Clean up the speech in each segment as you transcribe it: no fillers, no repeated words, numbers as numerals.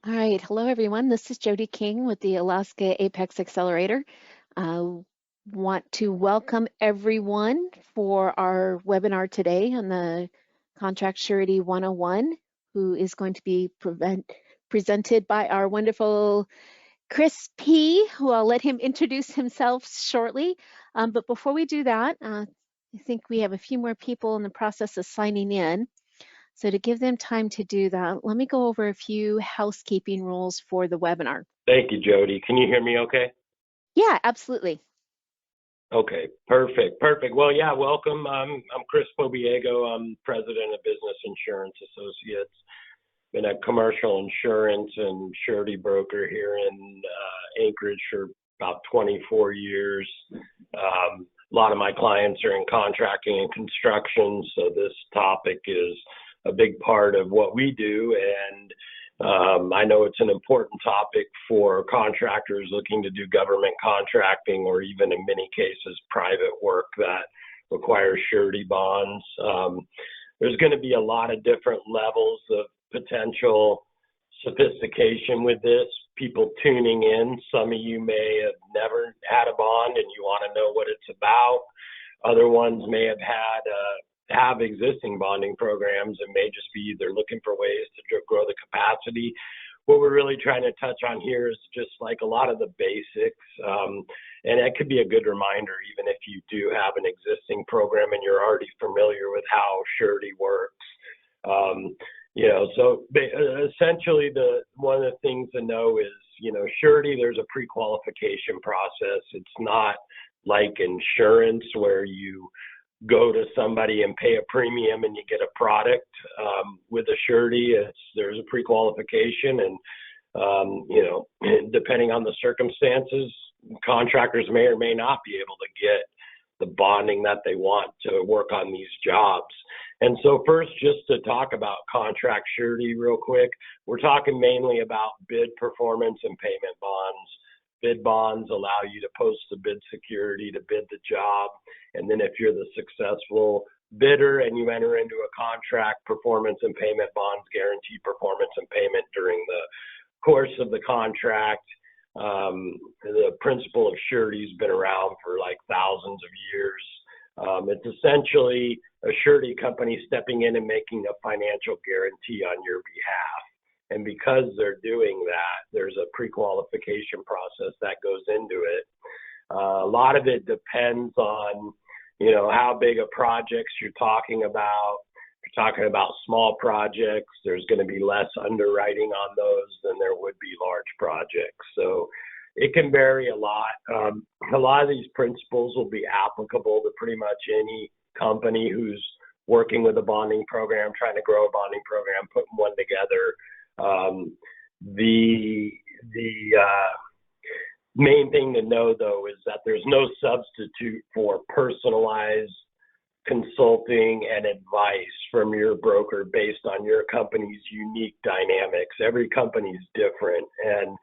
All right. Hello, everyone. This is Jody King with the Alaska Apex Accelerator. Uh, want to welcome everyone for our webinar today on the Contract Surety 101, who is going to be presented by our wonderful Chris P., who I'll let him introduce himself shortly. But before we do that, I think we have a few more people in the process of signing in. So to give them time to do that, let me go over a few housekeeping rules for the webinar. Thank you, Jody. Can you hear me okay? Yeah, absolutely. Okay, perfect. Well, yeah, welcome. I'm Chris Pobiego. I'm president of Business Insurance Associates. Been a commercial insurance and surety broker here in Anchorage for about 24 years. A lot of my clients are in contracting and construction, so this topic is a big part of what we do, and I know it's an important topic for contractors looking to do government contracting or even in many cases private work that requires surety bonds. There's going to be a lot of different levels of potential sophistication with this. People tuning in, some of you may have never had a bond and you want to know what it's about. Other ones may have have existing bonding programs and may just be either looking for ways to grow the capacity. What we're really trying to touch on here is just like a lot of the basics. And that could be a good reminder, even if you do have an existing program and you're already familiar with how surety works. So essentially one of the things to know is, surety, there's a pre-qualification process. It's not like insurance where you go to somebody and pay a premium and you get a product. With a surety, there's a pre-qualification and, depending on the circumstances, contractors may or may not be able to get the bonding that they want to work on these jobs. And so first, just to talk about contract surety real quick, we're talking mainly about bid performance and payment bonds. Bid bonds allow you to post the bid security to bid the job. And then if you're the successful bidder and you enter into a contract, performance and payment bonds guarantee performance and payment during the course of the contract. The principle of surety has been around for like thousands of years. It's essentially a surety company stepping in and making a financial guarantee on your behalf. And because they're doing that, there's a pre-qualification process that goes into it. A lot of it depends on, how big of projects you're talking about. If you're talking about small projects, there's going to be less underwriting on those than there would be large projects. So it can vary a lot. A lot of these principles will be applicable to pretty much any company who's working with a bonding program, trying to grow a bonding program, putting one together. The main thing to know, though, is that there's no substitute for personalized consulting and advice from your broker based on your company's unique dynamics. Every company is different, and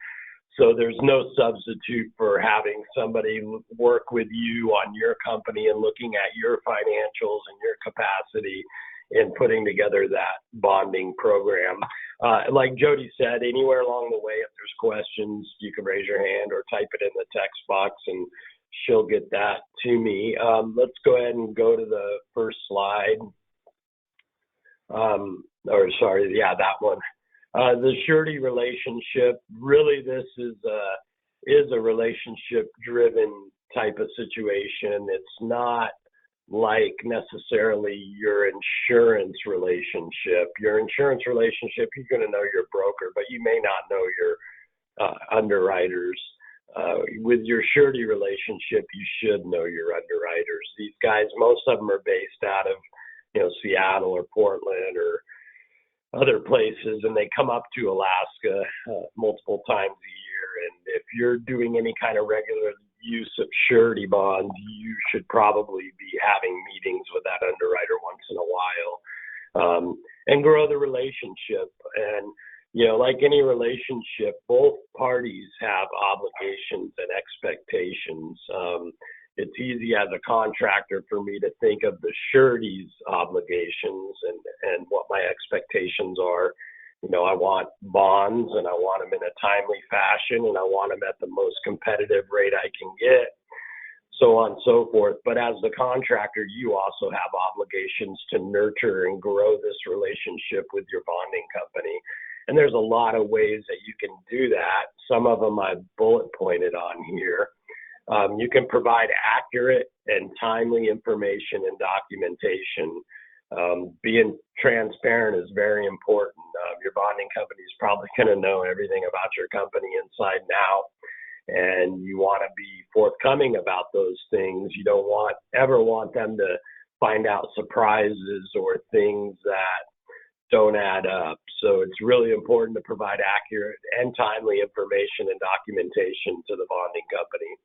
so there's no substitute for having somebody work with you on your company and looking at your financials and your capacity in putting together that bonding program. Like Jody said, anywhere along the way, if there's questions, you can raise your hand or type it in the text box and she'll get that to me. Let's go ahead and go to the first slide. That one. The surety relationship, really this is a relationship-driven type of situation. It's not like necessarily your insurance relationship. Your insurance relationship, you're going to know your broker, but you may not know your underwriters. With your surety relationship, you should know your underwriters. These guys, most of them are based out of, Seattle or Portland or other places, and they come up to Alaska multiple times a year. And if you're doing any kind of regular use of surety bonds, you should probably be having meetings with that underwriter once in a while, and grow the relationship. And, like any relationship, both parties have obligations and expectations. It's easy as a contractor for me to think of the surety's obligations and what my expectations are. I want bonds and I want them in a timely fashion and I want them at the most competitive rate I can get, so on and so forth. But as the contractor, you also have obligations to nurture and grow this relationship with your bonding company. And there's a lot of ways that you can do that. Some of them I've bullet pointed on here. You can provide accurate and timely information and documentation. Being transparent is very important. Your bonding company is probably going to know everything about your company inside and out, and you want to be forthcoming about those things. You don't ever want them to find out surprises or things that don't add up. So it's really important to provide accurate and timely information and documentation to the bonding company.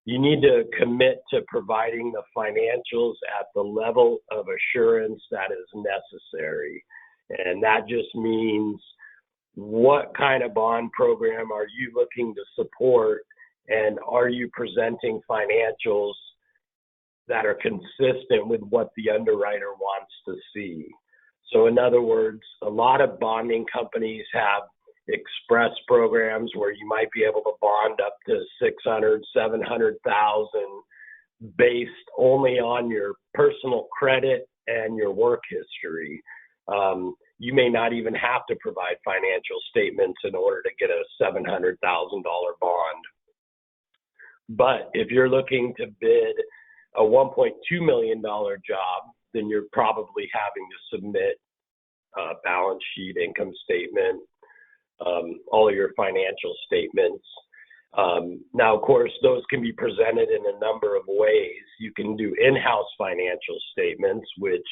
You need to commit to providing the financials at the level of assurance that is necessary. And that just means, what kind of bond program are you looking to support, and are you presenting financials that are consistent with what the underwriter wants to see? So in other words, a lot of bonding companies have express programs where you might be able to bond up to 600, 700,000 based only on your personal credit and your work history. You may not even have to provide financial statements in order to get a $700,000 bond. But if you're looking to bid a $1.2 million job, then you're probably having to submit a balance sheet, income statement, all of your financial statements. Now, of course, those can be presented in a number of ways. You can do in-house financial statements, which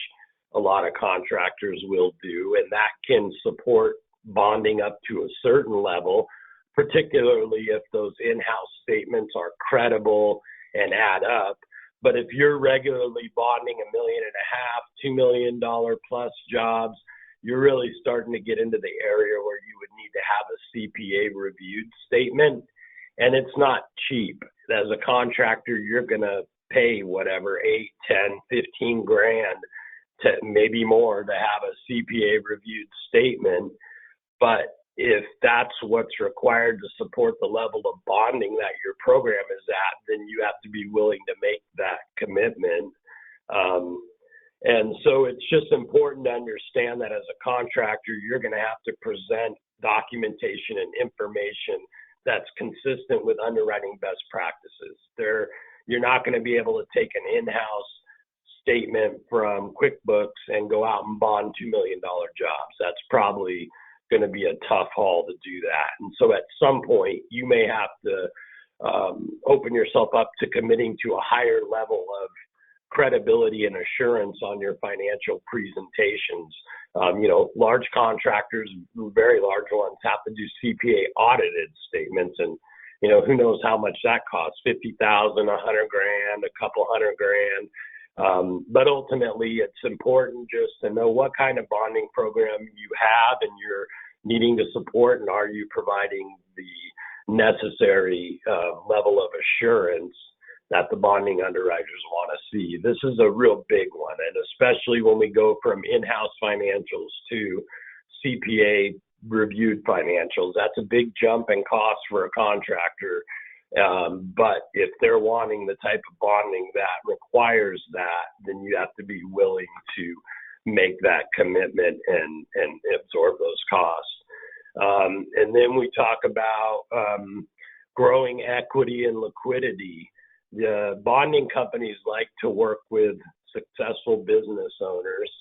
a lot of contractors will do, and that can support bonding up to a certain level, particularly if those in-house statements are credible and add up. But if you're regularly bonding $1.5 million, $2 million plus jobs, you're really starting to get into the area where you would need to have a CPA reviewed statement. And it's not cheap. As a contractor, you're going to pay whatever, 8, 10, 15 grand to maybe more to have a CPA reviewed statement. But if that's what's required to support the level of bonding that your program is at, then you have to be willing to make that commitment. And so it's just important to understand that as a contractor, you're going to have to present documentation and information that's consistent with underwriting best practices. You're not going to be able to take an in-house statement from QuickBooks and go out and bond $2 million jobs. That's probably going to be a tough haul to do that. And so at some point, you may have to open yourself up to committing to a higher level of credibility and assurance on your financial presentations. Large contractors, very large ones, have to do CPA audited statements, and who knows how much that costs, $50,000, $100,000, a couple $100,000. But ultimately, it's important just to know what kind of bonding program you have and you're needing to support, and are you providing the necessary level of assurance that the bonding underwriters want to see. This is a real big one, and especially when we go from in-house financials to CPA reviewed financials. That's a big jump in cost for a contractor. But if they're wanting the type of bonding that requires that, then you have to be willing to make that commitment and absorb those costs. And then we talk about growing equity and liquidity. The bonding companies like to work with successful business owners,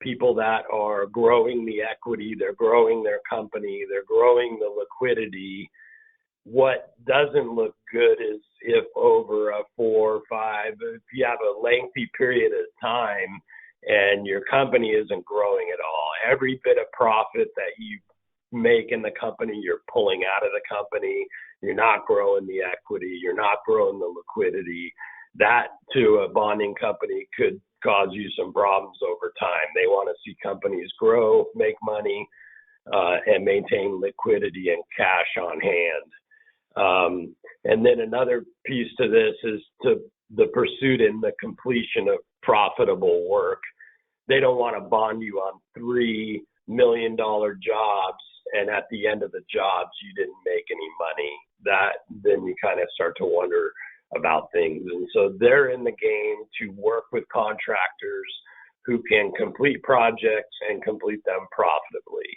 people that are growing the equity, they're growing their company, they're growing the liquidity. What doesn't look good is if over a 4 or 5, if you have a lengthy period of time and your company isn't growing at all, every bit of profit that you make in the company, you're pulling out of the company. You're not growing the equity. You're not growing the liquidity. That, to a bonding company, could cause you some problems over time. They want to see companies grow, make money, and maintain liquidity and cash on hand. And then another piece to this is to the pursuit and the completion of profitable work. They don't want to bond you on 3 $1 million jobs, and at the end of the jobs you didn't make any money, then you kind of start to wonder about things. And so they're in the game to work with contractors who can complete projects and complete them profitably.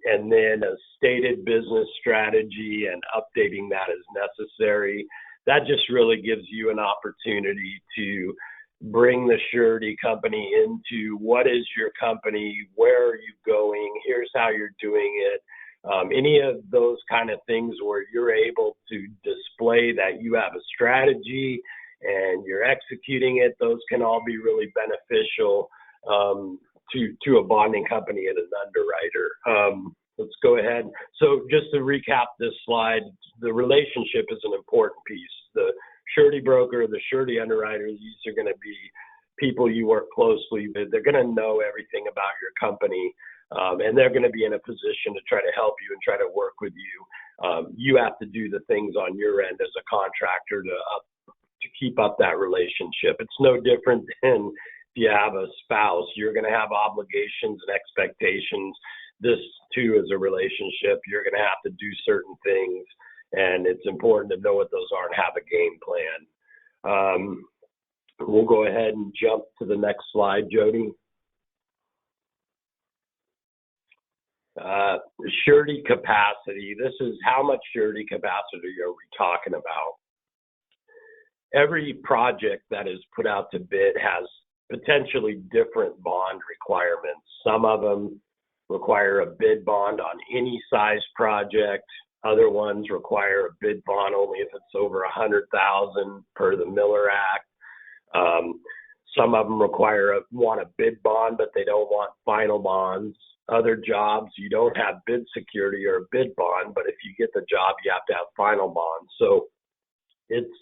And then a stated business strategy and updating that as necessary. That just really gives you an opportunity to bring the surety company into what is your company, where are you going, here's how you're doing it. Any of those kind of things where you're able to display that you have a strategy and you're executing it, those can all be really beneficial to a bonding company and an underwriter. Let's go ahead. So just to recap this slide, the relationship is an important piece. The surety broker, the surety underwriter, these are going to be people you work closely with. They're going to know everything about your company, and they're going to be in a position to try to help you and try to work with you. You have to do the things on your end as a contractor to keep up that relationship. It's no different than if you have a spouse. You're going to have obligations and expectations. This too is a relationship. You're going to have to do certain things, and it's important to know what those are and have a game plan. We'll go ahead and jump to the next slide, Jody. Surety capacity. This is how much surety capacity are we talking about? Every project that is put out to bid has potentially different bond requirements. Some of them require a bid bond on any size project. Other ones require a bid bond only if it's over $100,000 per the Miller Act. Some of them want a bid bond, but they don't want final bonds. Other jobs, you don't have bid security or a bid bond, but if you get the job, you have to have final bonds. So it's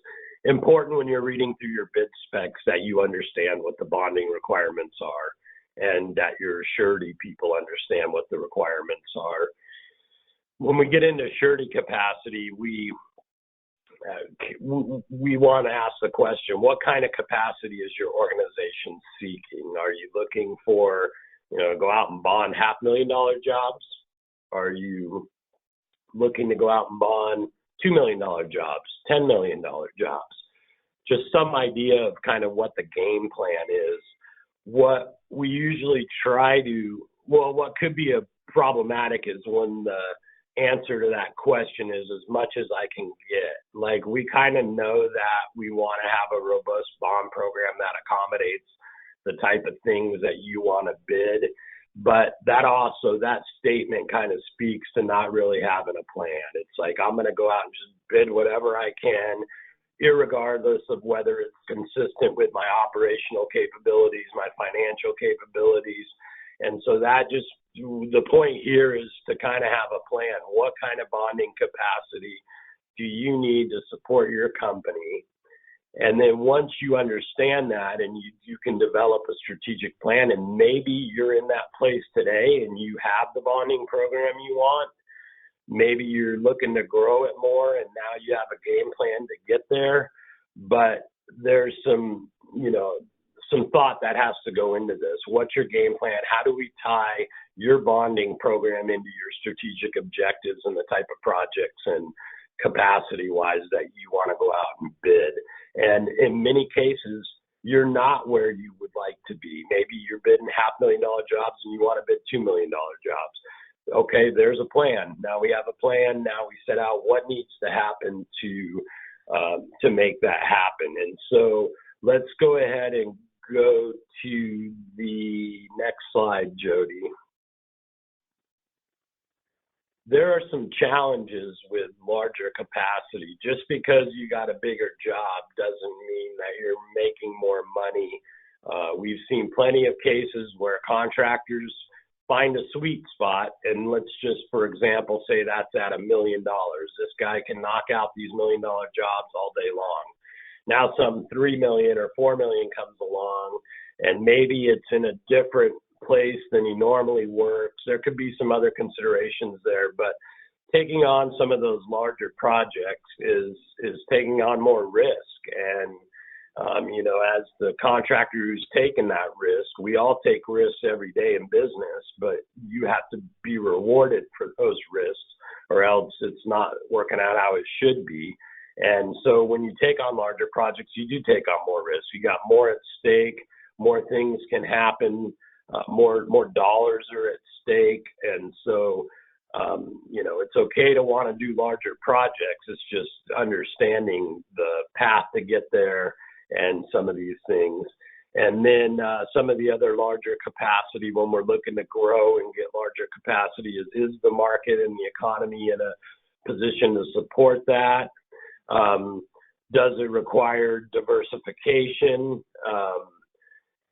important when you're reading through your bid specs that you understand what the bonding requirements are and that your surety people understand what the requirements are. When we get into surety capacity, we want to ask the question, what kind of capacity is your organization seeking? Are you looking for, go out and bond $500,000 jobs? Are you looking to go out and bond $2 million jobs, $10 million jobs? Just some idea of kind of what the game plan is. What we usually what could be a problematic is when the answer to that question is as much as I can get. Like, we kind of know that we want to have a robust bond program that accommodates the type of things that you want to bid, but that statement kind of speaks to not really having a plan. It's like, I'm going to go out and just bid whatever I can, irregardless of whether it's consistent with my operational capabilities, my financial capabilities. And so the point here is to kind of have a plan. What kind of bonding capacity do you need to support your company? And then once you understand that and you can develop a strategic plan, and maybe you're in that place today and you have the bonding program you want, maybe you're looking to grow it more and now you have a game plan to get there, but there's some thought that has to go into this. What's your game plan? How do we tie your bonding program into your strategic objectives and the type of projects and capacity-wise that you want to go out and bid? And in many cases, you're not where you would like to be. Maybe you're bidding $500,000 jobs and you want to bid $2 million jobs. Okay, there's a plan. Now we have a plan. Now we set out what needs to happen to make that happen. And so let's go ahead and go to the next slide, Jody. There are some challenges with larger capacity. Just because you got a bigger job doesn't mean that you're making more money. We've seen plenty of cases where contractors find a sweet spot, and let's just, for example, say that's at $1 million. This guy can knock out these $1 million jobs all day long. Now some 3 million or 4 million comes along, and maybe it's in a different place than he normally works. There could be some other considerations there, but taking on some of those larger projects is taking on more risk. And As the contractor who's taken that risk, we all take risks every day in business, but you have to be rewarded for those risks, or else it's not working out how it should be. And so when you take on larger projects, you do take on more risks. You got more at stake, more things can happen, more dollars are at stake, and so it's okay to want to do larger projects. It's just understanding the path to get there and some of these things. And then some of the other larger capacity when we're looking to grow and get larger capacity is the market and the economy in a position to support that? Does it require diversification?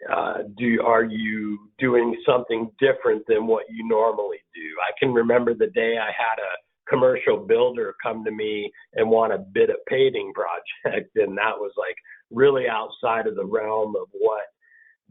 Are you doing something different than what you normally do? I can remember the day I had a commercial builder come to me and want to bid a paving project, and that was like really outside of the realm of what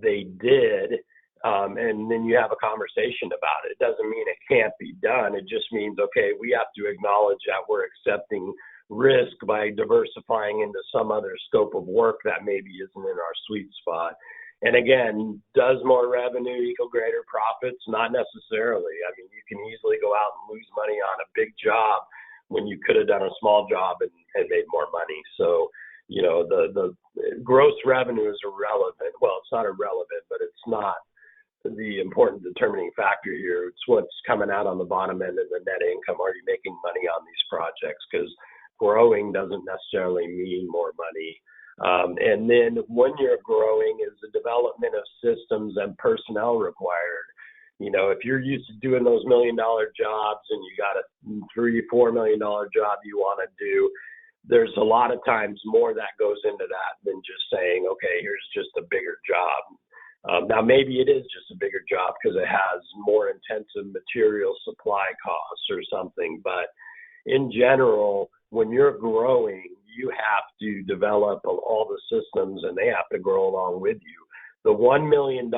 they did. And then you have a conversation about it. It doesn't mean it can't be done. It just means, okay, we have to acknowledge that we're accepting risk by diversifying into some other scope of work that maybe isn't in our sweet spot. And again, does more revenue equal greater profits? Not necessarily. I mean, you can easily go out and lose money on a big job when you could have done a small job and made more money. So, the gross revenue is irrelevant. Well, it's not irrelevant, but it's not the important determining factor here. It's what's coming out on the bottom end of the net income. Are you making money on these projects? Because growing doesn't necessarily mean more money. And then when you're growing is the development of systems and personnel required. If you're used to doing those $1 million jobs and you got a $3-4 million job you want to do, there's a lot of times more that goes into that than just saying, okay, here's just a bigger job. Now, maybe it is just a bigger job because it has more intensive material supply costs or something. But in general, when you're growing, you have to develop all the systems and they have to grow along with you. The $1 million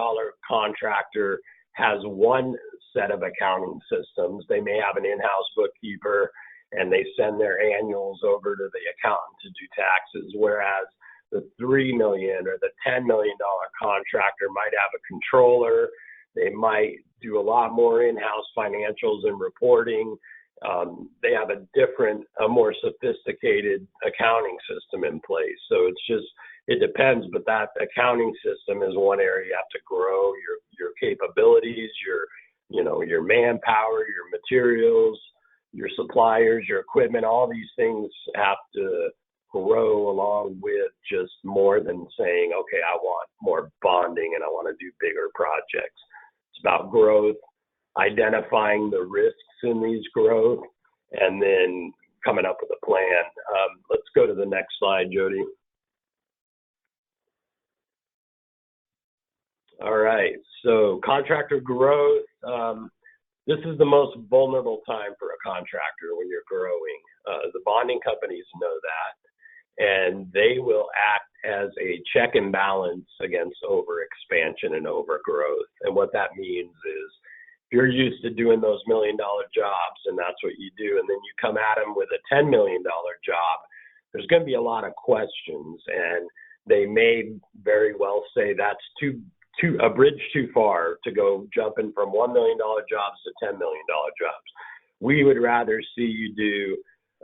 contractor has one set of accounting systems. They may have an in-house bookkeeper and they send their annuals over to the accountant to do taxes, whereas the $3 million or the $10 million contractor might have a controller. They might do a lot more in-house financials and reporting. They have a more sophisticated accounting system in place. So it depends, but that accounting system is one area you have to grow your capabilities, your manpower, your materials, your suppliers, your equipment. All these things have to grow along with just more than saying, okay, I want more bonding and I want to do bigger projects. It's about growth, identifying the risks in these growth, and then coming up with a plan. Let's go to the next slide, Jody. All right, so contractor growth. This is the most vulnerable time for a contractor when you're growing. The bonding companies know that, and they will act as a check and balance against overexpansion and overgrowth. And what that means is, if you're used to doing those $1 million jobs and that's what you do, and then you come at them with a $10 million job, there's going to be a lot of questions, and they may very well say that's a bridge too far to go jumping from $1 million jobs to $10 million jobs. We would rather see you do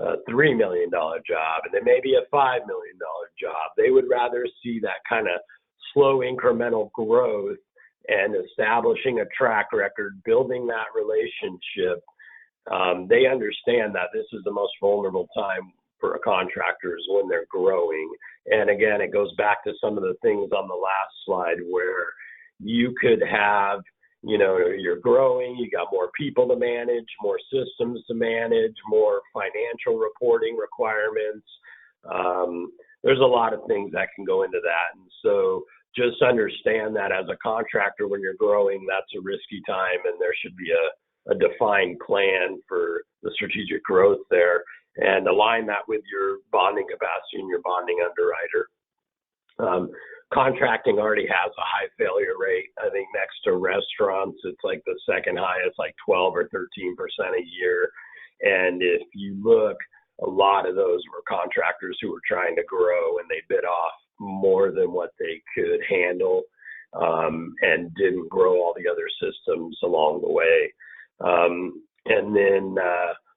a $3 million job and then maybe a $5 million job. They would rather see that kind of slow incremental growth and establishing a track record, building that relationship. They understand that this is the most vulnerable time for contractors when they're growing. And again, it goes back to some of the things on the last slide where you could have, you're growing, you got more people to manage, more systems to manage, more financial reporting requirements. There's a lot of things that can go into that. And so just understand that as a contractor, when you're growing, that's a risky time, and there should be a defined plan for the strategic growth there, and align that with your bonding capacity and your bonding underwriter. Contracting already has a high failure rate. I think next to restaurants, it's like the second highest, like 12 or 13% a year. And if you look, a lot of those were contractors who were trying to grow, and they bit off more than what they could handle, and didn't grow all the other systems along the way. And then,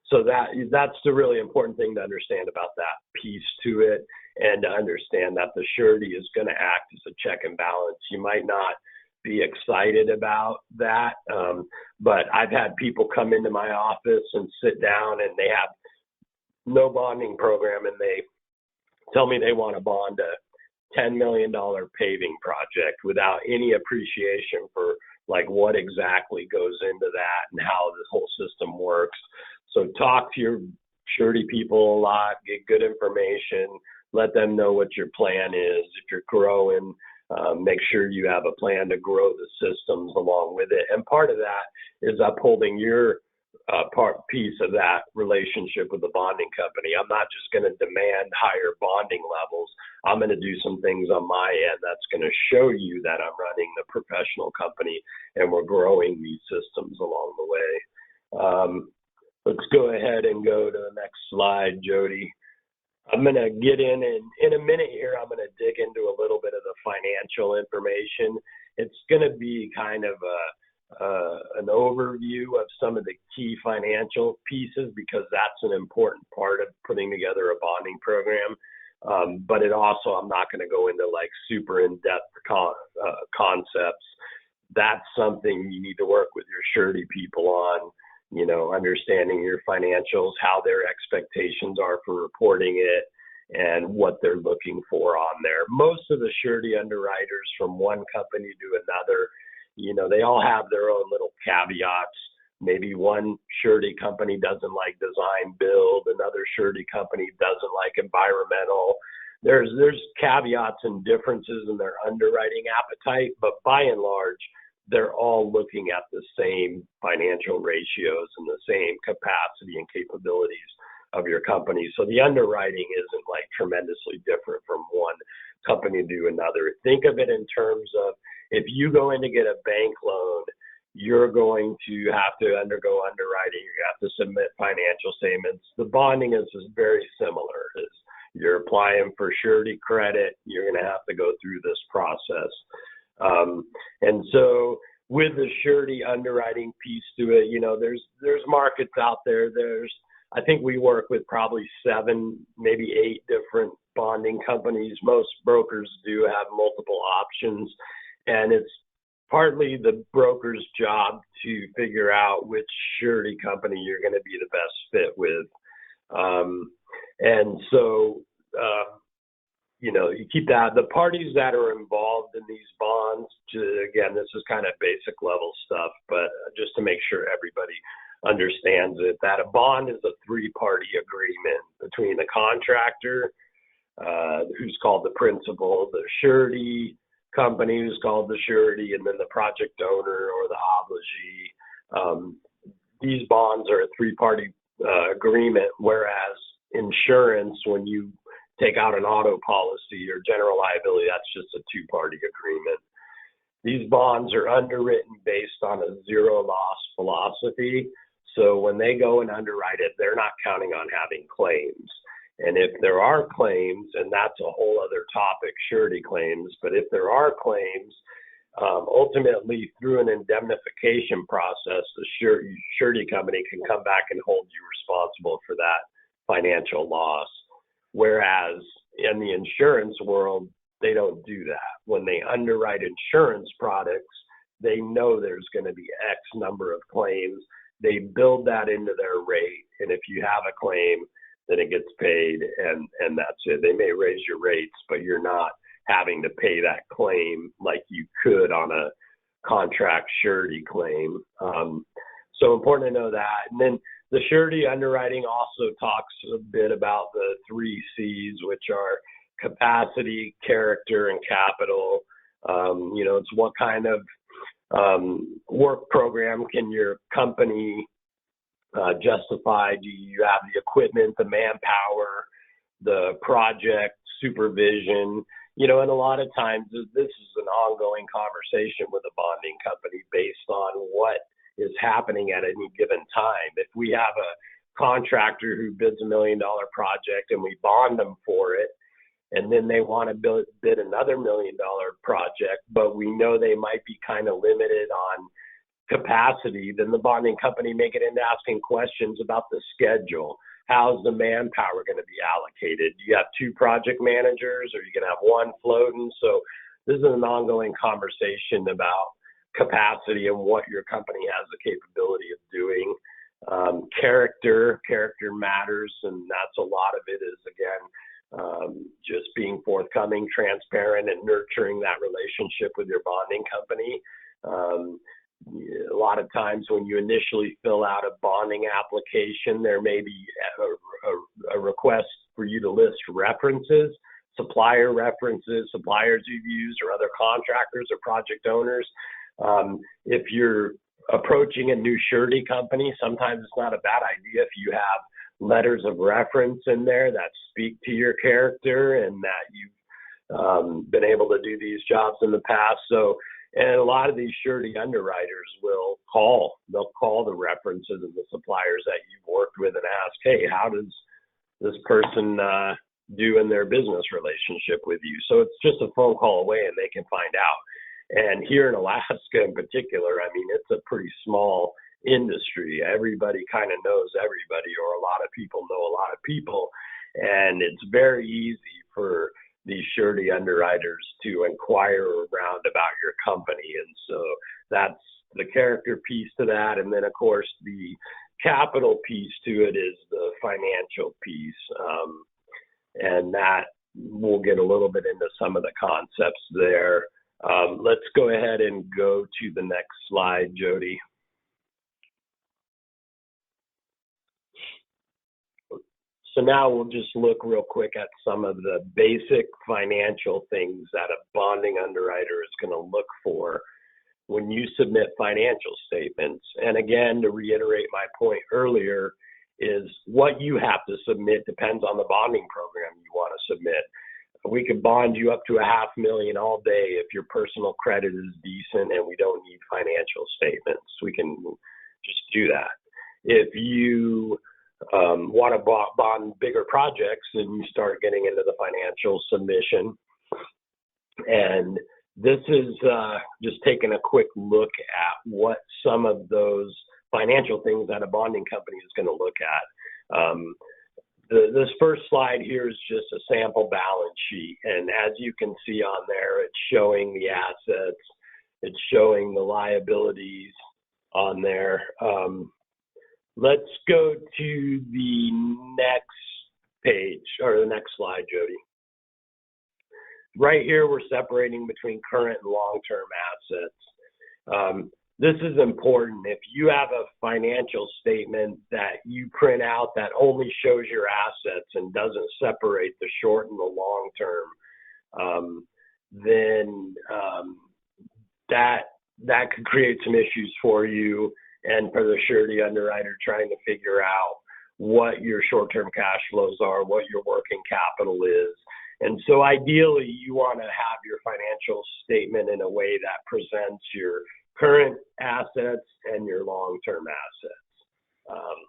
so that's the really important thing to understand about that piece to it, and to understand that the surety is going to act as a check and balance. You might not be excited about that, but I've had people come into my office and sit down and they have no bonding program, and they tell me they want to bond a $10 million paving project without any appreciation for like what exactly goes into that and how this whole system works. So talk to your surety people a lot, get good information, let them know what your plan is. If you're growing, make sure you have a plan to grow the systems along with it. And part of that is upholding your piece of that relationship with the bonding company. I'm not just going to demand higher bonding levels. I'm going to do some things on my end that's going to show you that I'm running the professional company and we're growing these systems along the way. Let's go ahead and go to the next slide, Jody. I'm going to get in a minute here. I'm going to dig into a little bit of the financial information. It's going to be kind of an overview of some of the key financial pieces, because that's an important part of putting together a bonding program. But it also, I'm not going to go into like super in-depth concepts. That's something you need to work with your surety people on, understanding your financials, how their expectations are for reporting it, and what they're looking for on there. Most of the surety underwriters from one company to another, they all have their own little caveats. Maybe one surety company doesn't like design build, another surety company doesn't like environmental. There's caveats and differences in their underwriting appetite, but by and large, they're all looking at the same financial ratios and the same capacity and capabilities of your company. So the underwriting isn't like tremendously different from one company to another. Think of it in terms of, if you go in to get a bank loan, you're going to have to undergo underwriting. You have to submit financial statements. The bonding is very similar. You're applying for surety credit. You're going to have to go through this process. And so with the surety underwriting piece to it, there's markets out there. I think we work with probably 7, maybe 8 different bonding companies. Most brokers do have multiple options, and it's partly the broker's job to figure out which surety company you're going to be the best fit with. And so, you keep that. The parties that are involved in these bonds, again, this is kind of basic level stuff, but just to make sure everybody understands it, that a bond is a 3-party agreement between the contractor, who's called the principal, the surety company, who's called the surety, and then the project owner or the obligee. These bonds are a 3-party agreement, whereas insurance, when you take out an auto policy or general liability, that's just a 2-party agreement. These bonds are underwritten based on a zero loss philosophy. So when they go and underwrite it, they're not counting on having claims. And if there are claims, and that's a whole other topic, surety claims, but if there are claims, ultimately through an indemnification process, the surety company can come back and hold you responsible for that financial loss. Whereas in the insurance world, they don't do that. When they underwrite insurance products, they know there's going to be X number of claims. They build that into their rate. And if you have a claim, then it gets paid, and that's it. They may raise your rates, but you're not having to pay that claim like you could on a contract surety claim. So important to know that. And then the surety underwriting also talks a bit about the 3 C's, which are capacity, character, and capital. It's what kind of work program can your company justify? Do you have the equipment, the manpower, the project supervision? And a lot of times this is an ongoing conversation with a bonding company based on what is happening at any given time. If we have a contractor who bids $1 million project and we bond them for it, and then they want to bid another $1 million project, but we know they might be kind of limited on capacity, then the bonding company may get into asking questions about the schedule. How's the manpower going to be allocated? Do you have two project managers, or are you going to have one floating? So this is an ongoing conversation about capacity and what your company has the capability of doing. Character matters, and that's a lot of it is, again, just being forthcoming, transparent, and nurturing that relationship with your bonding company. A lot of times when you initially fill out a bonding application, there may be a request for you to list references, supplier references, suppliers you've used, or other contractors or project owners. If you're approaching a new surety company, sometimes it's not a bad idea if you have letters of reference in there that speak to your character and that you've been able to do these jobs in the past. And a lot of these surety underwriters they'll call the references and the suppliers that you've worked with and ask, hey, how does this person do in their business relationship with you? So it's just a phone call away and they can find out. And here in Alaska in particular, I mean, it's a pretty small industry. Everybody kind of knows everybody, or a lot of people know a lot of people. And it's very easy for these surety underwriters to inquire around about your company. And so that's the character piece to that. And then, of course, the capital piece to it is the financial piece. And that we'll get a little bit into some of the concepts there. Let's go ahead and go to the next slide, Jody. So now we'll just look real quick at some of the basic financial things that a bonding underwriter is going to look for when you submit financial statements. And again, to reiterate my point earlier, is what you have to submit depends on the bonding program you want to submit. We could bond you up to $500,000 all day if your personal credit is decent and we don't need financial statements. We can just do that. If you want to bond bigger projects, then you start getting into the financial submission. And this is just taking a quick look at what some of those financial things that a bonding company is going to look at. This first slide here is just a sample balance sheet. And as you can see on there, it's showing the assets, it's showing the liabilities on there. Let's go to the next page, or the next slide, Jody. Right here, we're separating between current and long-term assets. This is important. If you have a financial statement that you print out that only shows your assets and doesn't separate the short and the long term, then that could create some issues for you and for the surety underwriter trying to figure out what your short-term cash flows are, what your working capital is. And so ideally, you want to have your financial statement in a way that presents your current assets and your long-term assets.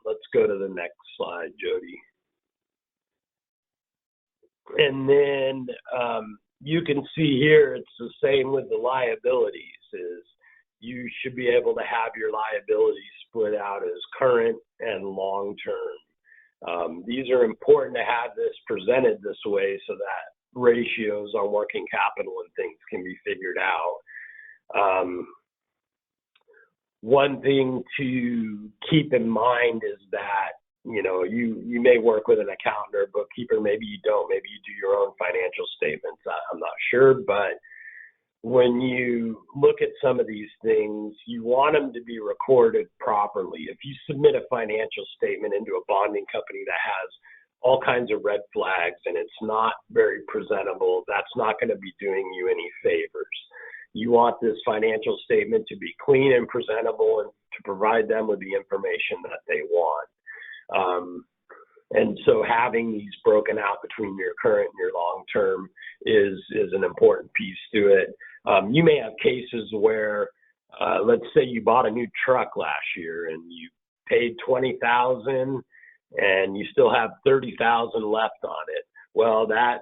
Let's go to the next slide, Jody. And then you can see here, it's the same with the liabilities. Is you should be able to have your liabilities split out as current and long-term. These are important to have this presented this way so that ratios on working capital and things can be figured out. One thing to keep in mind is that, you may work with an accountant or bookkeeper, maybe you don't, maybe you do your own financial statements. I'm not sure, but when you look at some of these things, you want them to be recorded properly. If you submit a financial statement into a bonding company that has all kinds of red flags and it's not very presentable, that's not going to be doing you any favors. You want this financial statement to be clean and presentable and to provide them with the information that they want. And so having these broken out between your current and your long-term is an important piece to it. You may have cases where, let's say you bought a new truck last year and you paid $20,000 and you still have $30,000 left on it. Well, that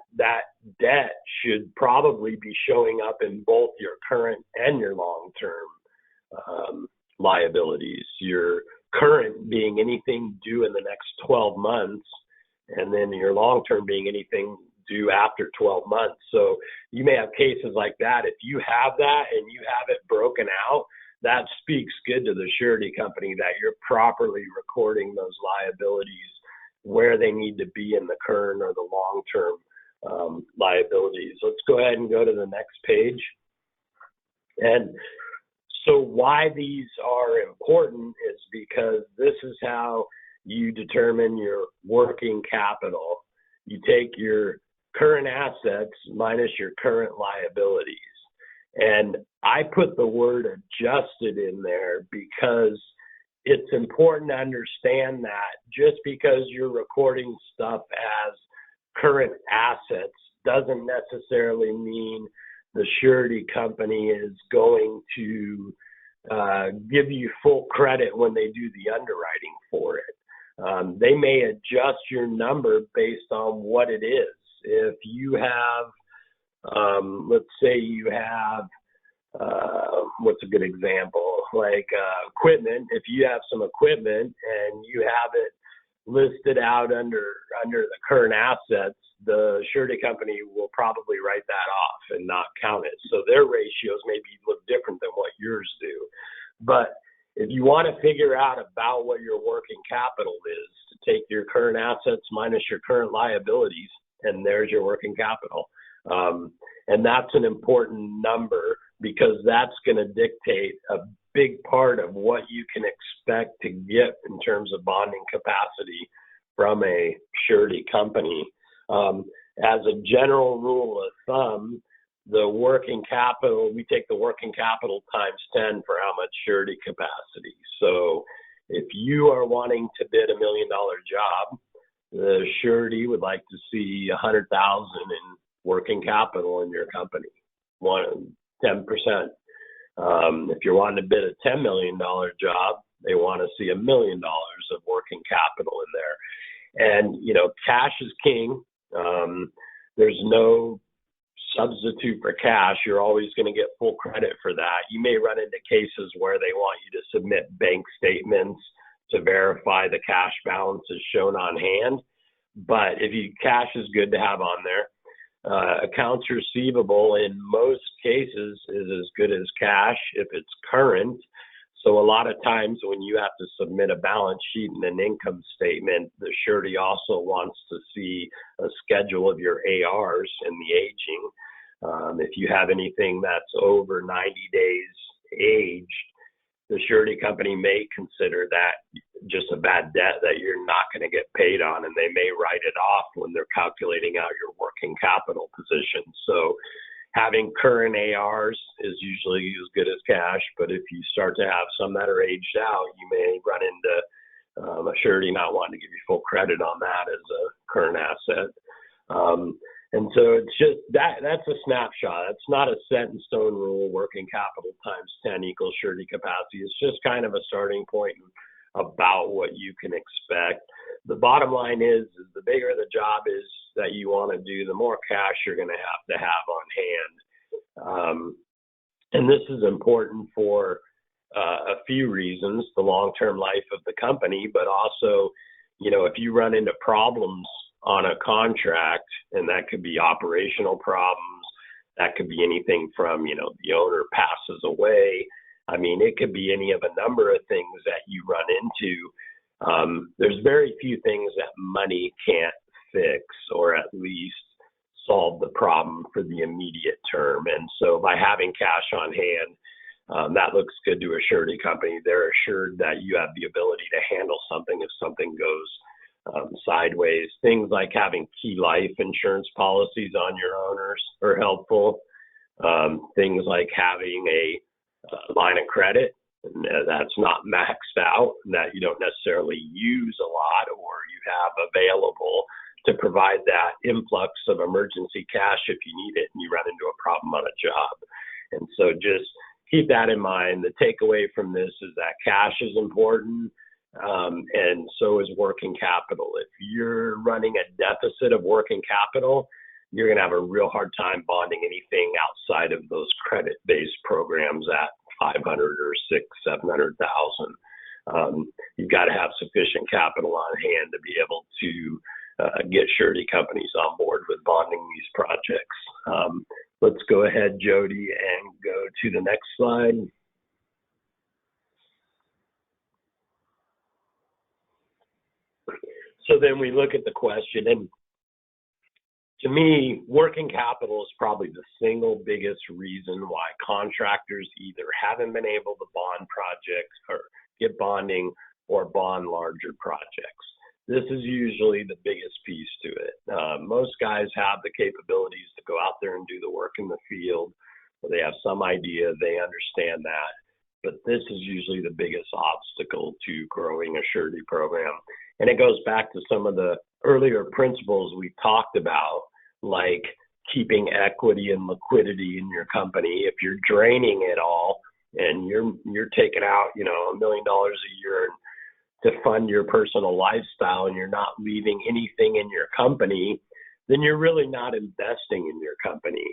debt should probably be showing up in both your current and your long-term liabilities. Your current being anything due in the next 12 months, and then your long-term being anything due after 12 months. So you may have cases like that. If you have that and you have it broken out, that speaks good to the surety company that you're properly recording those liabilities where they need to be in the current or the long-term liabilities. Let's go ahead and go to the next page. And so why these are important is because this is how you determine your working capital. You take your current assets minus your current liabilities. And I put the word adjusted in there because it's important to understand that just because you're recording stuff as current assets doesn't necessarily mean the surety company is going to give you full credit when they do the underwriting for it. They may adjust your number based on what it is. If you have, let's say you have, what's a good example? Like equipment. If you have some equipment and you have it listed out under the current assets, the surety company will probably write that off and not count it. So their ratios maybe look different than what yours do. But if you want to figure out about what your working capital is, to take your current assets minus your current liabilities, and there's your working capital. And that's an important number because that's going to dictate a big part of what you can expect to get in terms of bonding capacity from a surety company. As a general rule of thumb, the working capital, we take the working capital times 10 for how much surety capacity. So if you are wanting to bid $1 million job, the surety would like to see 100,000 in working capital in your company, 10%. If you're wanting to bid a $10 million job, they want to see $1 million of working capital in there. And, you know, cash is king. There's no substitute for cash. You're always going to get full credit for that. You may run into cases where they want you to submit bank statements to verify the cash balance is shown on hand. But if you cash is good to have on there. Accounts receivable in most cases is as good as cash if it's current. So a lot of times when you have to submit a balance sheet and an income statement, the surety also wants to see a schedule of your ARs and the aging. If you have anything that's over 90 days aged, the surety company may consider that just a bad debt that you're not going to get paid on, and they may write it off when they're calculating out your working capital position. So having current ARs is usually as good as cash, but if you start to have some that are aged out, you may run into a surety not wanting to give you full credit on that as a current asset. And so it's just that's a snapshot. It's not a set in stone rule. Working capital times 10 equals surety capacity. It's just kind of a starting point about what you can expect. The bottom line is the bigger the job is that you want to do, the more cash you're going to have on hand. And this is important for a few reasons: the long-term life of the company, but also, you know, if you run into problems on a contract, and that could be operational problems, that could be anything from, you know, the owner passes away. I mean, it could be any of a number of things that you run into. There's very few things that money can't fix, or at least solve the problem for the immediate term. And so by having cash on hand, that looks good to a surety company. They're assured that you have the ability to handle something if something goes sideways. Things like having key life insurance policies on your owners are helpful. Things like having a line of credit that's not maxed out, and that you don't necessarily use a lot, or you have available to provide that influx of emergency cash if you need it and you run into a problem on a job. And so just keep that in mind. The takeaway from this is that cash is important. and so is working capital. If you're running a deficit of working capital, you're going to have a real hard time bonding anything outside of those credit-based programs at 500 or 700,000. You've got to have sufficient capital on hand to be able to get surety companies on board with bonding these projects. Let's go ahead, Jody, and go to the next slide. So then we look at the question, and to me, working capital is probably the single biggest reason why contractors either haven't been able to bond projects or get bonding or bond larger projects. This is usually the biggest piece to it. Most guys have the capabilities to go out there and do the work in the field. They have some idea, they understand that, but this is usually the biggest obstacle to growing a surety program. And it goes back to some of the earlier principles we talked about, like keeping equity and liquidity in your company. If you're draining it all and you're taking out, $1 million a year to fund your personal lifestyle and you're not leaving anything in your company, then you're really not investing in your company.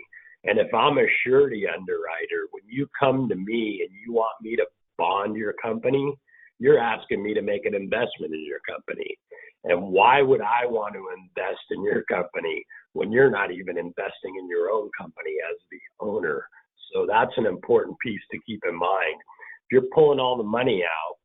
And if I'm a surety underwriter, when you come to me and you want me to bond your company, you're asking me to make an investment in your company. And why would I want to invest in your company when you're not even investing in your own company as the owner? So that's an important piece to keep in mind. If you're pulling all the money out,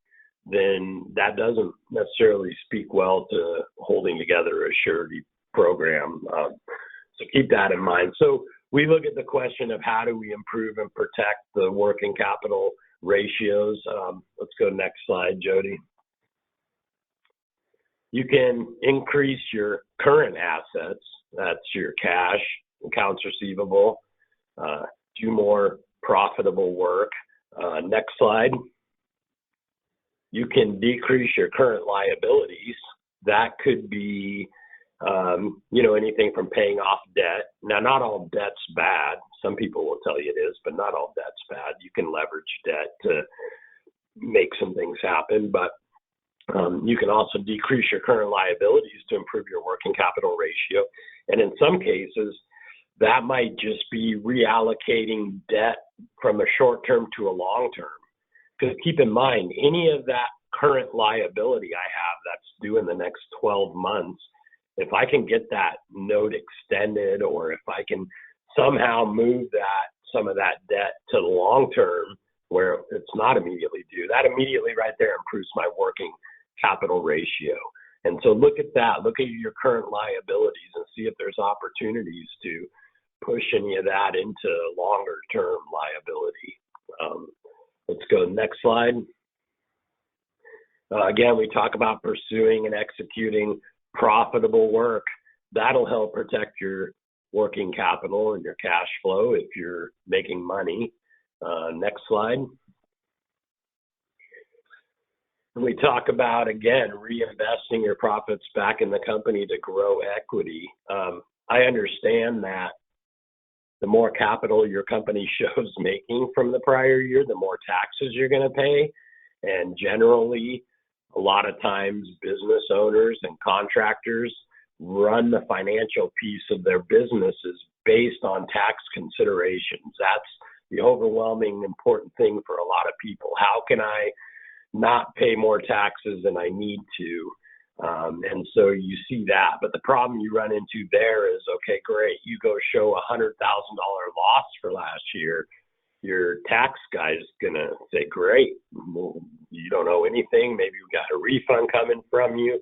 then that doesn't necessarily speak well to holding together a surety program. So keep that in mind. So we look at the question of how do we improve and protect the working capital ratios. Let's go next slide, Jody. You can increase your current assets, that's your cash, accounts receivable, do more profitable work. Next slide. You can decrease your current liabilities. That could be anything from paying off debt. Now, not all debt's bad. Some people will tell you it is, but not all debt's bad. You can leverage debt to make some things happen, but you can also decrease your current liabilities to improve your working capital ratio. And in some cases, that might just be reallocating debt from a short term to a long term. Because keep in mind, any of that current liability I have that's due in the next 12 months, if I can get that note extended, or if I can somehow move some of that debt to the long term where it's not immediately due, that immediately right there improves my working capital ratio. And so look at that, look at your current liabilities and see if there's opportunities to push any of that into longer term liability. Let's go next slide. Again, we talk about pursuing and executing profitable work. That'll help protect your working capital and your cash flow if you're making money. Next slide. We talk about, again, reinvesting your profits back in the company to grow equity. I understand that the more capital your company shows making from the prior year, the more taxes you're going to pay. And generally, a lot of times business owners and contractors run the financial piece of their businesses based on tax considerations. That's the overwhelming important thing for a lot of people. How can I not pay more taxes than I need to? And so you see that. But the problem you run into there is, okay, great, you go show a $100,000 loss for last year. Your tax guy's going to say, great, well, you don't owe anything. Maybe you got a refund coming from you.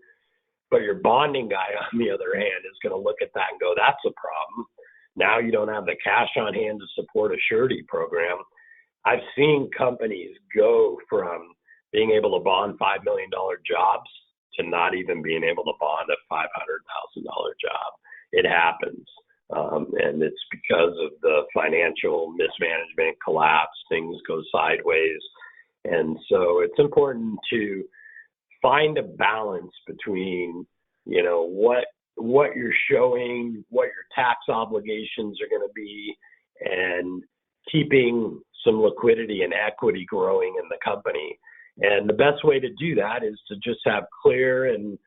But your bonding guy, on the other hand, is going to look at that and go, that's a problem. Now you don't have the cash on hand to support a surety program. I've seen companies go from being able to bond $5 million jobs to not even being able to bond a $500,000 job. It happens. And it's because of the financial mismanagement, collapse, things go sideways. And so it's important to find a balance between, what you're showing, what your tax obligations are going to be, and keeping some liquidity and equity growing in the company. And the best way to do that is to just have clear and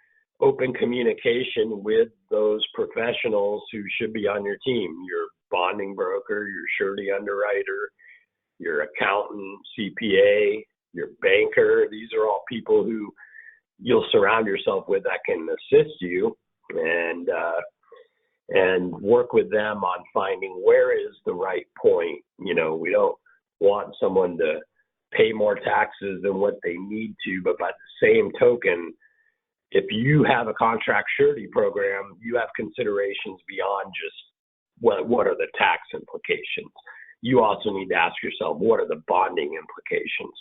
open communication with those professionals who should be on your team, your bonding broker, your surety underwriter, your accountant, CPA, your banker. These are all people who you'll surround yourself with that can assist you and work with them on finding where is the right point. You know, we don't want someone to pay more taxes than what they need to, but by the same token, if you have a contract surety program, you have considerations beyond just what are the tax implications. You also need to ask yourself, what are the bonding implications?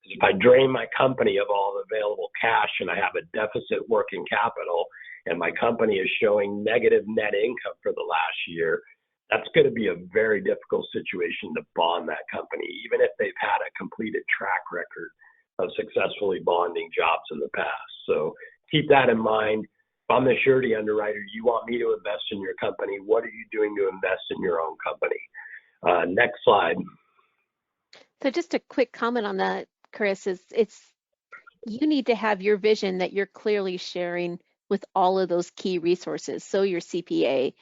If I drain my company of all the available cash and I have a deficit working capital and my company is showing negative net income for the last year, that's going to be a very difficult situation to bond that company, even if they've had a completed track record of successfully bonding jobs in the past. So keep that in mind. If I'm the surety underwriter, you want me to invest in your company. What are you doing to invest in your own company? Next slide. So just a quick comment on that, Chris, is you need to have your vision that you're clearly sharing with all of those key resources. So your CPA,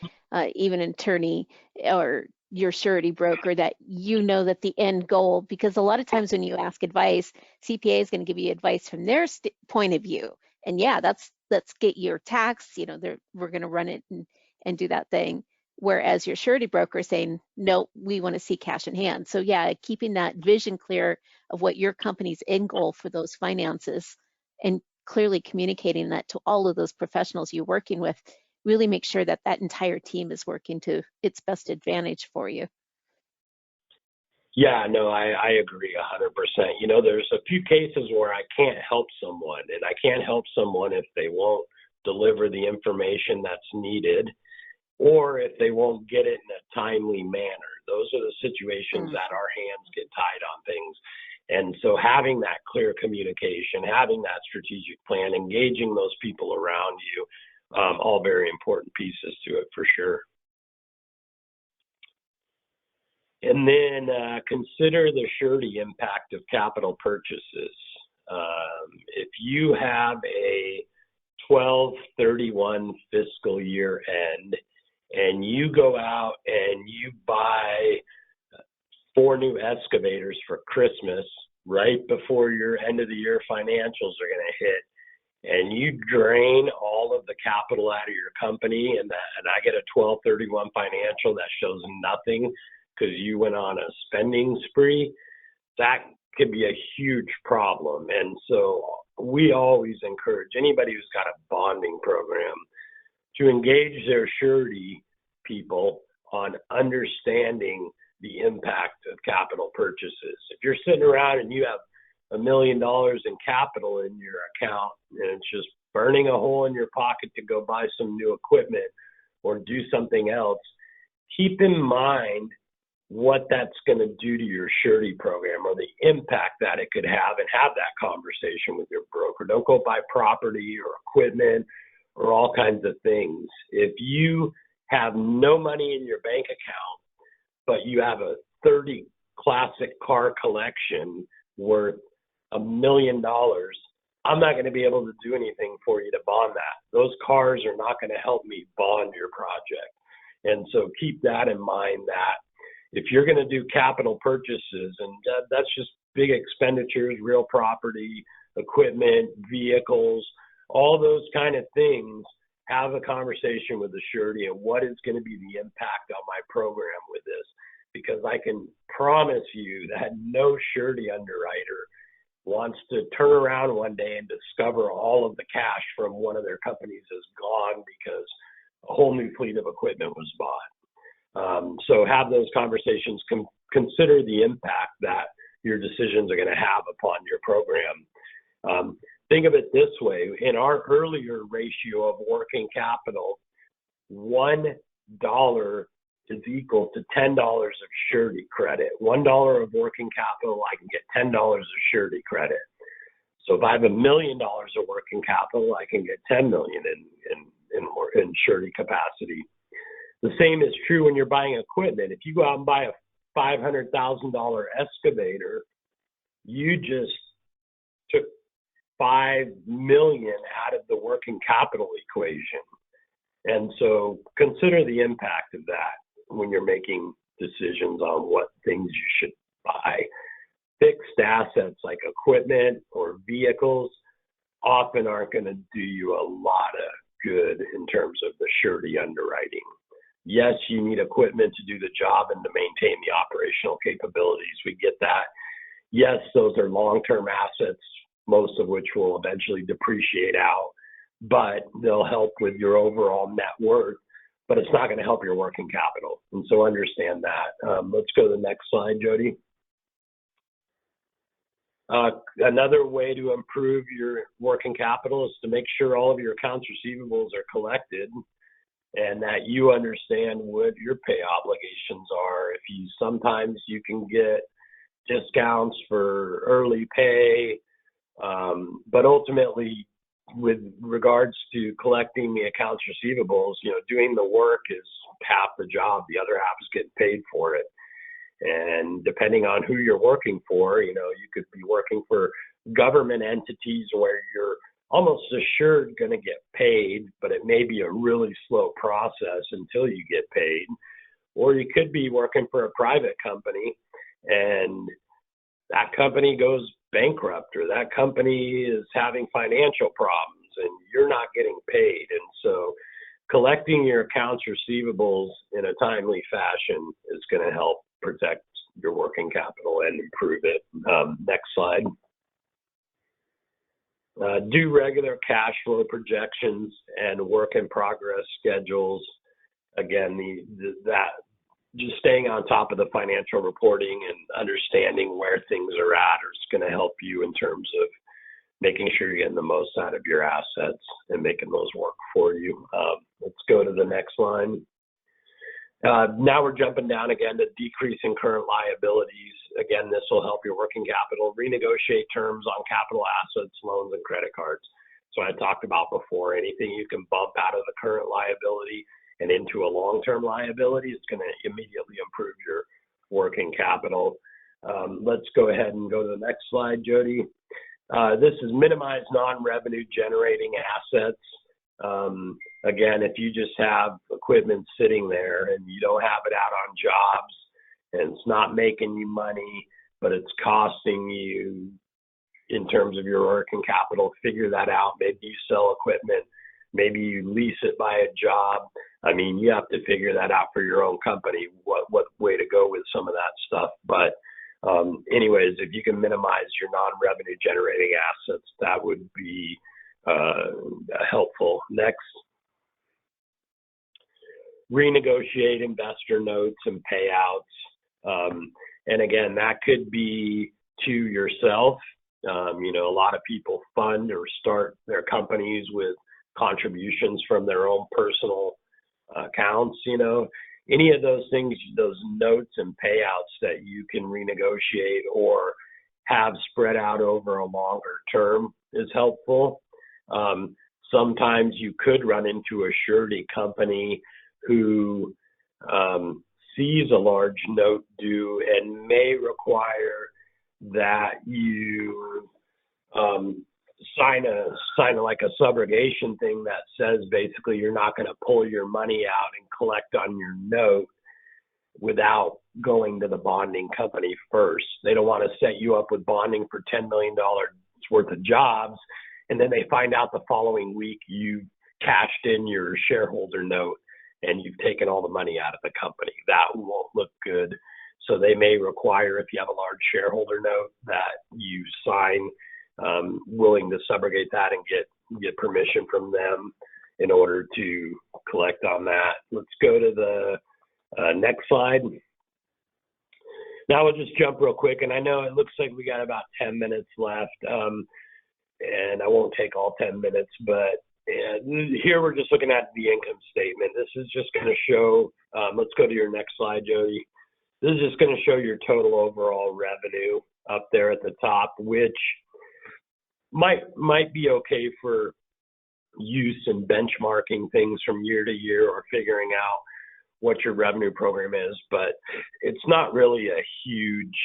even an attorney or your surety broker, that you know that the end goal, because a lot of times when you ask advice, CPA is going to give you advice from their point of view. And yeah, let's get your tax, we're going to run it and do that thing. Whereas your surety broker is saying, no, we want to see cash in hand. So yeah, keeping that vision clear of what your company's end goal for those finances and clearly communicating that to all of those professionals you're working with really make sure that that entire team is working to its best advantage for you. Yeah, no, I agree 100%. You know, there's a few cases where I can't help someone, and I can't help someone if they won't deliver the information that's needed or if they won't get it in a timely manner. Those are the situations that our hands get tied on things. And so having that clear communication, having that strategic plan, engaging those people around you, all very important pieces to it for sure. And then consider the surety impact of capital purchases. If you have a 12/31 fiscal year end and you go out and you buy 4 new excavators for Christmas right before your end of the year financials are going to hit, and you drain all of the capital out of your company, and I get a 12/31 financial that shows nothing because you went on a spending spree, that could be a huge problem. And so we always encourage anybody who's got a bonding program to engage their surety people on understanding the impact of capital purchases. If you're sitting around and you have $1 million in capital in your account and it's just burning a hole in your pocket to go buy some new equipment or do something else, keep in mind what that's going to do to your surety program or the impact that it could have, and have that conversation with your broker. Don't go buy property or equipment or all kinds of things. If you have no money in your bank account, but you have a 30 classic car collection worth $1 million, I'm not going to be able to do anything for you to bond that. Those cars are not going to help me bond your project. And so keep that in mind, that if you're going to do capital purchases, and that's just big expenditures, real property, equipment, vehicles, all those kind of things, have a conversation with the surety and what is going to be the impact on my program with this. Because I can promise you that no surety underwriter wants to turn around one day and discover all of the cash from one of their companies is gone because a whole new fleet of equipment was bought. So have those conversations, consider the impact that your decisions are going to have upon your program. Think of it this way. In our earlier ratio of working capital, $1 is equal to $10 of surety credit. $1 of working capital, I can get $10 of surety credit. So if I have $1 million of working capital, I can get $10 million in surety capacity. The same is true when you're buying equipment. If you go out and buy a $500,000 excavator, you just took 5 million out of the working capital equation. And so consider the impact of that when you're making decisions on what things you should buy. Fixed assets like equipment or vehicles often aren't going to do you a lot of good in terms of the surety underwriting. Yes, you need equipment to do the job and to maintain the operational capabilities. We get that. Yes, those are long-term assets, most of which will eventually depreciate out, but they'll help with your overall net worth, but it's not going to help your working capital. And so understand that. Let's go to the next slide, Jody. Another way to improve your working capital is to make sure all of your accounts receivables are collected and that you understand what your pay obligations are. Sometimes you can get discounts for early pay, but ultimately, with regards to collecting the accounts receivables, doing the work is half the job. The other half is getting paid for it. And depending on who you're working for, you could be working for government entities where you're almost assured going to get paid, but it may be a really slow process until you get paid. Or you could be working for a private company and that company goes bankrupt, or that company is having financial problems and you're not getting paid. And so collecting your accounts receivables in a timely fashion is going to help protect your working capital and improve it. Next slide. Do regular cash flow projections and work in progress schedules. Again, just staying on top of the financial reporting and understanding where things are at is going to help you in terms of making sure you're getting the most out of your assets and making those work for you. Let's go to the next line. Now we're jumping down again to decreasing current liabilities. Again, this will help your working capital. Renegotiate terms on capital assets, loans, and credit cards. So I talked about before, anything you can bump out of the current liability and into a long-term liability is going to immediately improve your working capital. Let's go ahead and go to the next slide, Jody. This is minimize non-revenue generating assets. Again, if you just have equipment sitting there and you don't have it out on jobs and it's not making you money, but it's costing you in terms of your working capital, figure that out. Maybe you sell equipment, maybe you lease it by a job. I mean, you have to figure that out for your own company, what way to go with some of that stuff. But anyways, if you can minimize your non-revenue generating assets, that would be helpful. Next. Renegotiate investor notes and payouts. And again, that could be to yourself. A lot of people fund or start their companies with contributions from their own personal accounts. Any of those things, those notes and payouts that you can renegotiate or have spread out over a longer term is helpful. Sometimes you could run into a surety company who sees a large note due and may require that you sign like a subrogation thing that says basically you're not going to pull your money out and collect on your note without going to the bonding company first. They don't want to set you up with bonding for $10 million worth of jobs, and then they find out the following week you cashed in your shareholder note and you've taken all the money out of the company. That won't look good. So they may require, if you have a large shareholder note, that you sign willing to subrogate that and get permission from them in order to collect on that. Let's go to the next slide. Now we'll just jump real quick, and I know it looks like we got about 10 minutes left, and I won't take all 10 minutes, but here we're just looking at the income statement. This is just going to show, let's go to your next slide, Jody. This is just going to show your total overall revenue up there at the top, which might be okay for use in benchmarking things from year to year or figuring out what your revenue program is, but it's not really a huge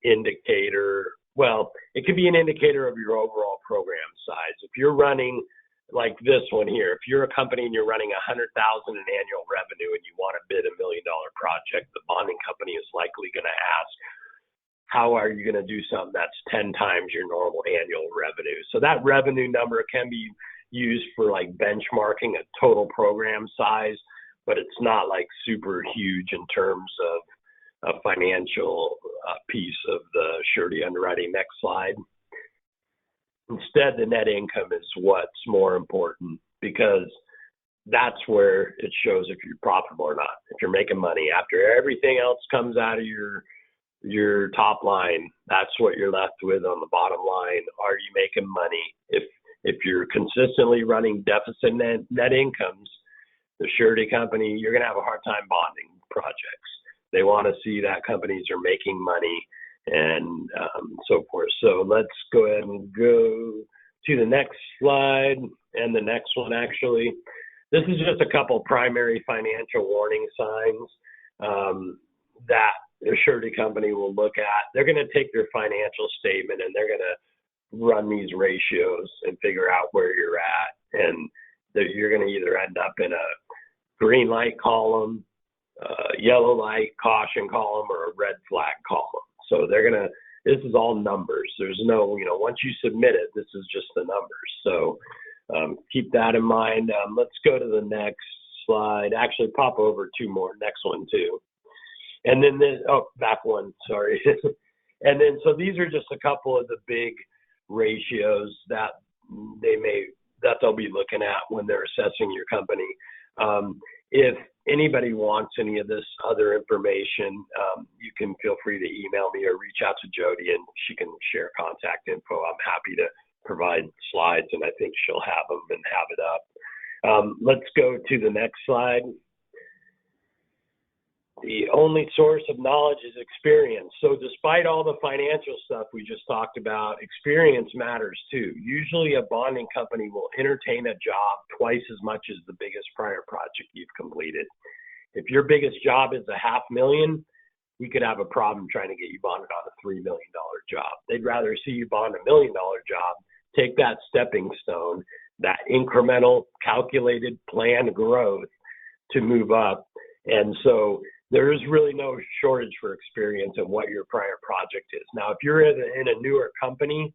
indicator Well, it could be an indicator of your overall program size. If you're running like this one here, if you're a company and you're running 100,000 in annual revenue and you want to bid $1 million project, the bonding company is likely going to ask, how are you going to do something that's 10 times your normal annual revenue? So that revenue number can be used for like benchmarking a total program size, but it's not like super huge in terms of a financial piece of the surety underwriting. Next slide. Instead, the net income is what's more important, because that's where it shows if you're profitable or not. If you're making money after everything else comes out of your top line, that's what you're left with on the bottom line. Are you making money? If you're consistently running deficit net incomes, the surety company, you're going to have a hard time bonding projects. They want to see that companies are making money and so forth. So let's go ahead and go to the next slide, and the next one actually. This is just a couple primary financial warning signs that the surety company will look at. They're going to take their financial statement and they're going to run these ratios and figure out where you're at. And you're going to either end up in a green light column, yellow light caution column, or a red flag column. So this is all numbers. There's no, once you submit it, this is just the numbers. So keep that in mind. Let's go to the next slide. Actually, pop over two more. Next one too. And then back one, sorry. And then, so these are just a couple of the big ratios that they'll be looking at when they're assessing your company. If anybody wants any of this other information, you can feel free to email me or reach out to Jody and she can share contact info. I'm happy to provide slides, and I think she'll have them and have it up. Let's go to the next slide. The only source of knowledge is experience. So despite all the financial stuff we just talked about, experience matters too. Usually a bonding company will entertain a job twice as much as the biggest prior project you've completed. If your biggest job is $500,000, we could have a problem trying to get you bonded on a $3 million job. They'd rather see you bond $1 million job, take that stepping stone, that incremental calculated planned growth to move up. And so there is really no shortage for experience in what your prior project is. Now, if you're in a newer company,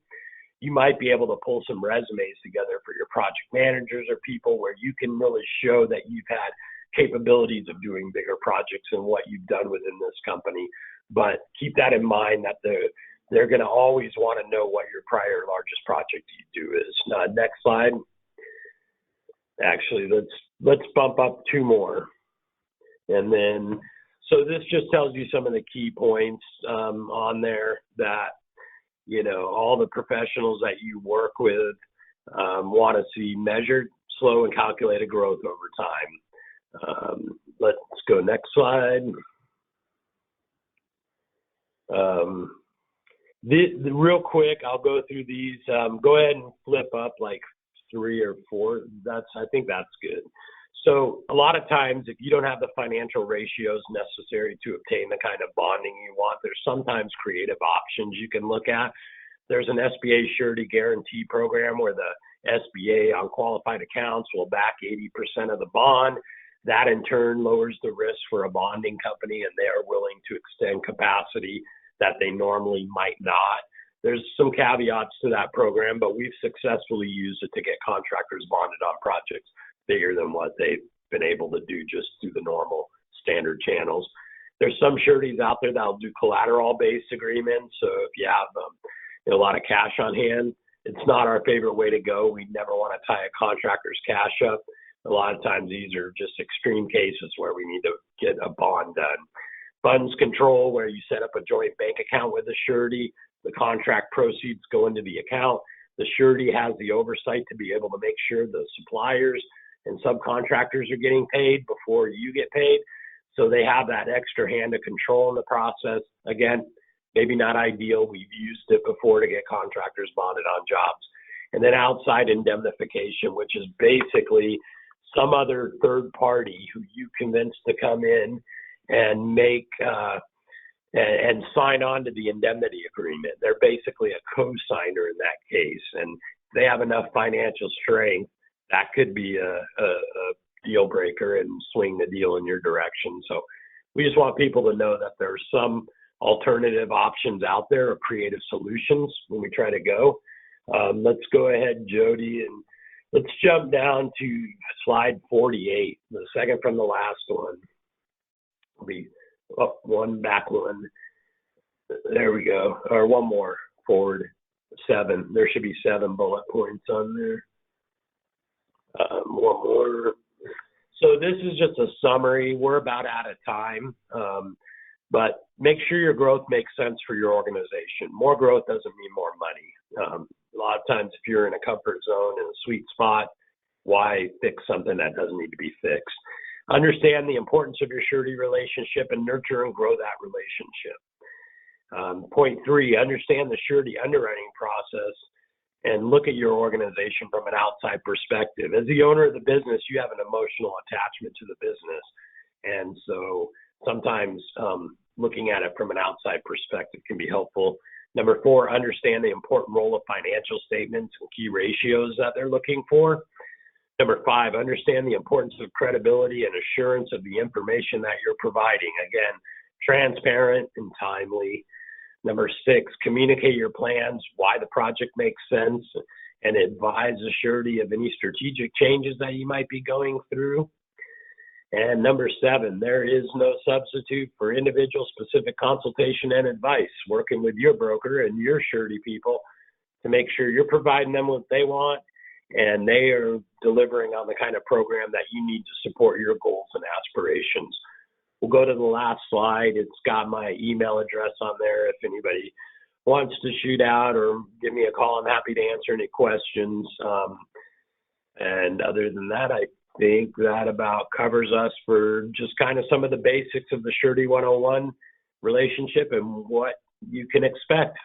you might be able to pull some resumes together for your project managers or people where you can really show that you've had capabilities of doing bigger projects and what you've done within this company. But keep that in mind, that they're going to always want to know what your prior largest project you do is. Next slide. Actually, let's bump up two more. And then, so this just tells you some of the key points on there that, all the professionals that you work with want to see measured, slow, and calculated growth over time. Let's go next slide. Real quick, I'll go through these. Go ahead and flip up like 3 or 4. I think that's good. So a lot of times, if you don't have the financial ratios necessary to obtain the kind of bonding you want, there's sometimes creative options you can look at. There's an SBA surety guarantee program where the SBA on qualified accounts will back 80% of the bond. That in turn lowers the risk for a bonding company, and they are willing to extend capacity that they normally might not. There's some caveats to that program, but we've successfully used it to get contractors bonded on projects bigger than what they've been able to do just through the normal standard channels. There's some sureties out there that'll do collateral-based agreements. So if you have a lot of cash on hand, it's not our favorite way to go. We never want to tie a contractor's cash up. A lot of times these are just extreme cases where we need to get a bond done. Funds control, where you set up a joint bank account with a surety. The contract proceeds go into the account. The surety has the oversight to be able to make sure the suppliers and subcontractors are getting paid before you get paid. So they have that extra hand of control in the process. Again, maybe not ideal. We've used it before to get contractors bonded on jobs. And then outside indemnification, which is basically some other third party who you convince to come in and make and sign on to the indemnity agreement. They're basically a co-signer in that case, and if they have enough financial strength, that could be a deal breaker and swing the deal in your direction. So we just want people to know that there's some alternative options out there or creative solutions when we try to go. Let's go ahead, Jody, and let's jump down to slide 48, the second from the last one. It'll be up one, back one. There we go. Or one more forward. 7. There should be 7 bullet points on there. One more. So this is just a summary. We're about out of time. But make sure your growth makes sense for your organization. More growth doesn't mean more money. A lot of times, if you're in a comfort zone in a sweet spot, why fix something that doesn't need to be fixed? Understand the importance of your surety relationship and nurture and grow that relationship. Point 3, understand the surety underwriting process and look at your organization from an outside perspective. As the owner of the business, you have an emotional attachment to the business. And so sometimes looking at it from an outside perspective can be helpful. Number 4, understand the important role of financial statements and key ratios that they're looking for. Number 5, understand the importance of credibility and assurance of the information that you're providing. Again, transparent and timely. Number 6, communicate your plans, why the project makes sense, and advise the surety of any strategic changes that you might be going through. And number 7, there is no substitute for individual specific consultation and advice, working with your broker and your surety people to make sure you're providing them what they want and they are delivering on the kind of program that you need to support your goals and aspirations. We'll go to the last slide. It's got my email address on there. If anybody wants to shoot out or give me a call, I'm happy to answer any questions. And other than that, I think that about covers us for just kind of some of the basics of the Surety 101 relationship and what you can expect.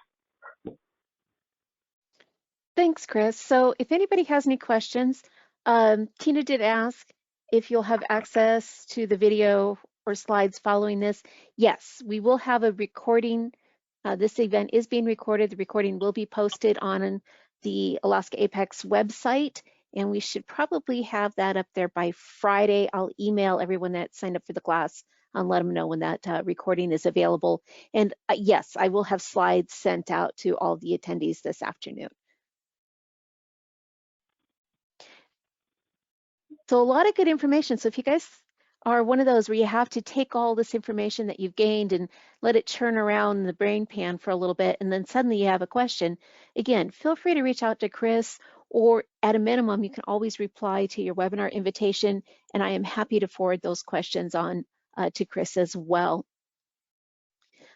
Thanks, Chris. So if anybody has any questions, Tina did ask if you'll have access to the video or slides following this. Yes, we will have a recording. This event is being recorded. The recording will be posted on the Alaska Apex website, and we should probably have that up there by Friday. I'll email everyone that signed up for the class and let them know when that recording is available. And yes, I will have slides sent out to all the attendees this afternoon. So a lot of good information. So if you guys are one of those where you have to take all this information that you've gained and let it churn around in the brain pan for a little bit, and then suddenly you have a question, again, feel free to reach out to Chris, or at a minimum, you can always reply to your webinar invitation, and I am happy to forward those questions on to Chris as well.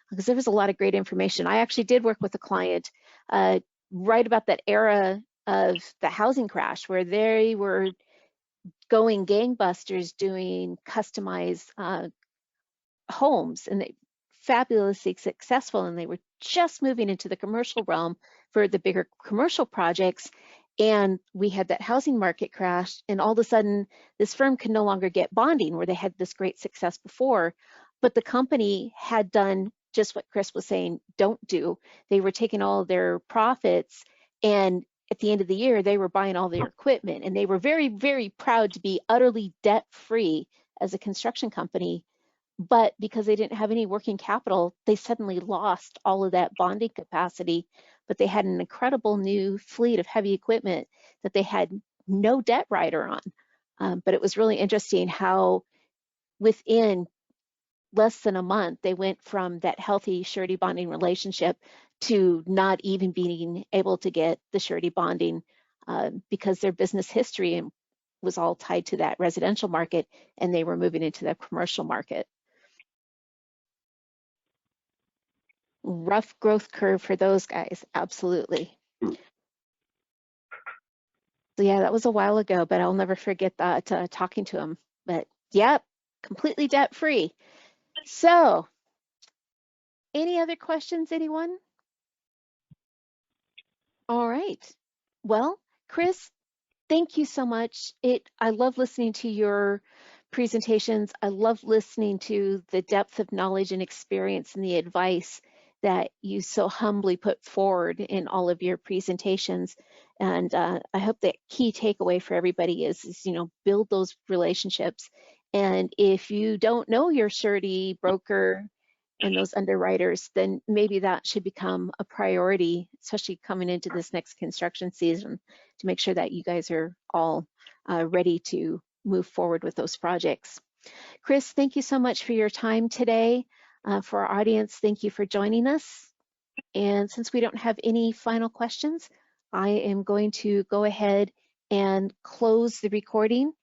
Because there was a lot of great information. I actually did work with a client right about that era of the housing crash where they were going gangbusters doing customized homes, and they fabulously successful, and they were just moving into the commercial realm for the bigger commercial projects. And we had that housing market crash, and all of a sudden this firm could no longer get bonding where they had this great success before, but the company had done just what Chris was saying don't do. They were taking all their profits, and at the end of the year they were buying all their equipment, and they were very, very proud to be utterly debt free as a construction company. But because they didn't have any working capital, they suddenly lost all of that bonding capacity. But they had an incredible new fleet of heavy equipment that they had no debt rider on. But it was really interesting how within less than a month, they went from that healthy surety bonding relationship to not even being able to get the surety bonding because their business history was all tied to that residential market, and they were moving into the commercial market. Rough growth curve for those guys, absolutely. So yeah, that was a while ago, but I'll never forget that talking to him. But yep, completely debt free. So any other questions, anyone? All right. Well, Chris, thank you so much. I love listening to your presentations. I love listening to the depth of knowledge and experience and the advice that you so humbly put forward in all of your presentations. And I hope that key takeaway for everybody is, build those relationships. And if you don't know your surety broker and those underwriters, then maybe that should become a priority, especially coming into this next construction season, to make sure that you guys are all ready to move forward with those projects. Chris, thank you so much for your time today. For our audience, thank you for joining us. And since we don't have any final questions, I am going to go ahead and close the recording.